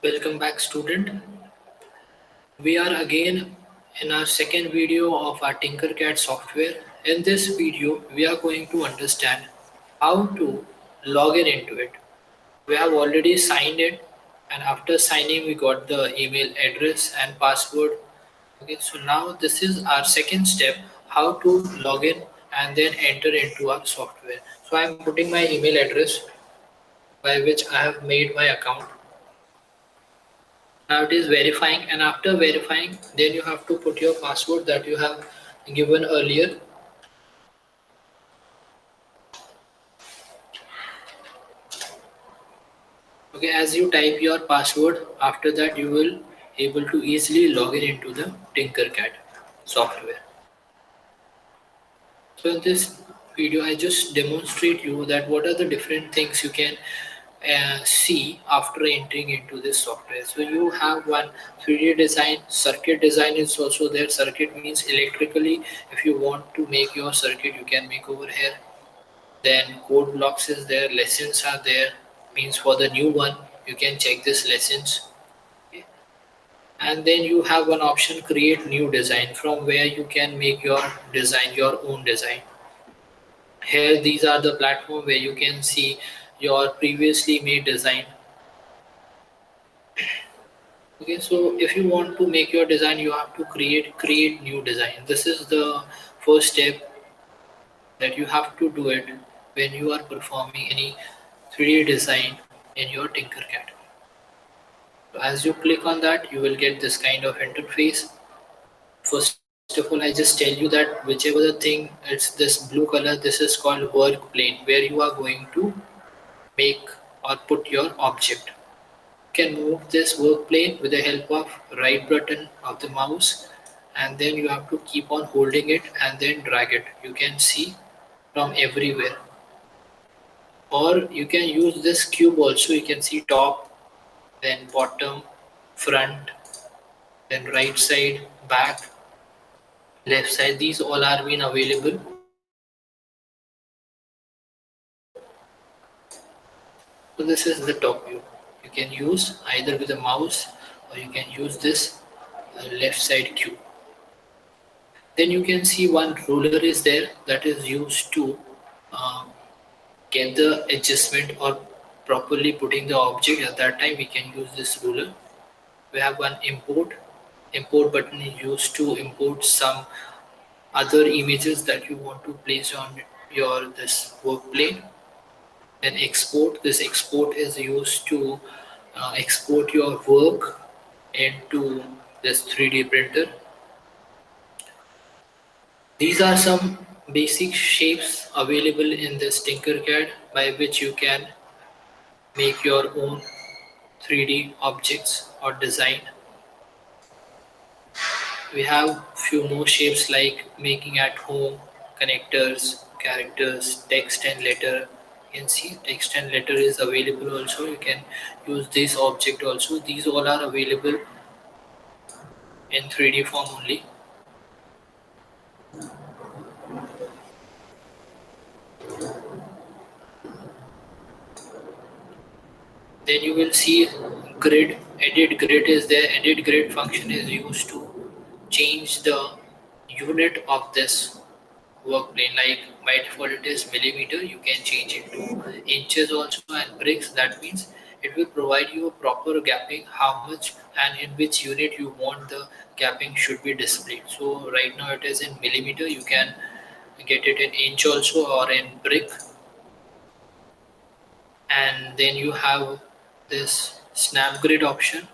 Welcome back, student. We are again in our second video of our Tinkercad software. In this video, we are going to understand how to log in into it. We have already signed in, and after signing, we got the email address and password. Okay, so now this is our second step, how to log in and then enter into our software. So I am putting my email address by which I have made my account. Now it is verifying, and after verifying, then you have to put your password that you have given earlier. Okay, as you type your password, after that you will able to easily log in into the Tinkercad software. So in this video, I just demonstrate you that what are the different things you can see after entering into this software. So you have one 3D design, circuit design is also there. Circuit means electrically, if you want to make your circuit, you can make over here. Then code blocks is there, lessons are there, means for the new one, you can check this lessons. Okay. And then you have one option, create new design, from where you can make your design, your own design. Here these are the platform where you can see your previously made design. Okay, so if you want to make your design, you have to create new design. This is the first step that you have to do it when you are performing any 3D design in your Tinkercad. So as you click on that, you will get this kind of interface. First of all, I just tell you that whichever the thing, it's this blue color, this is called work plane, where you are going to make or put your object. You can move this work plane with the help of right button of the mouse, and then you have to keep on holding it and then drag it. You can see from everywhere. Or you can use this cube also. You can see top, then bottom, front, then right side, back, left side. These all are being available. So this is the top view. You can use either with a mouse or you can use this left side cube. Then you can see one ruler is there that is used to uh, get the adjustment or properly putting the object. At that time we can use this ruler. We have one import button is used to import some other images that you want to place on your this work plane. Then export, this export is used to export your work into this 3D printer. These are some basic shapes available in this Tinkercad by which you can make your own 3D objects or design. We have few more shapes like making at home, connectors, characters, text and letter. You can see text and letter is available also. You can use this object also. These all are available in 3D form only. Then you will see grid, edit grid is there. Edit grid function is used to change the unit of this work plane. Like by default it is millimeter, you can change it to inches also and bricks. That means it will provide you a proper gapping, how much and in which unit you want the gapping should be displayed. So right now it is in millimeter, you can get it in inch also or in brick. And then you have this snap grid option.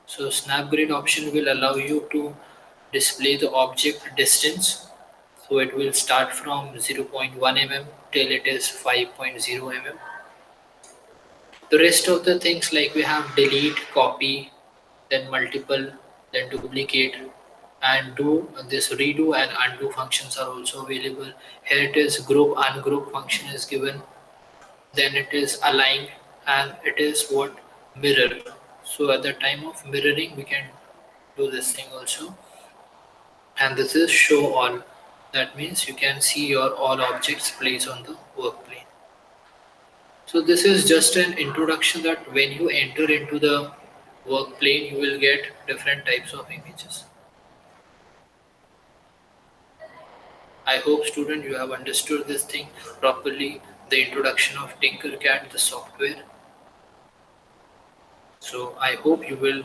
So snap grid option will allow you to display the object distance. So it will start from 0.1 mm till it is 5.0 mm. The rest of the things like we have delete, copy, then multiple, then duplicate, and do this redo and undo functions are also available. Here it is group, ungroup function is given. Then it is align, and it is what mirror. So at the time of mirroring we can do this thing also. And this is show all. That means you can see your all objects placed on the work plane. So this is just an introduction that when you enter into the work plane, you will get different types of images. I hope student you have understood this thing properly, the introduction of Tinkercad, the software. So I hope you will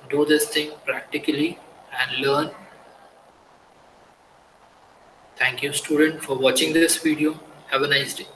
do this thing practically and learn. Thank you student for watching this video. Have a nice day.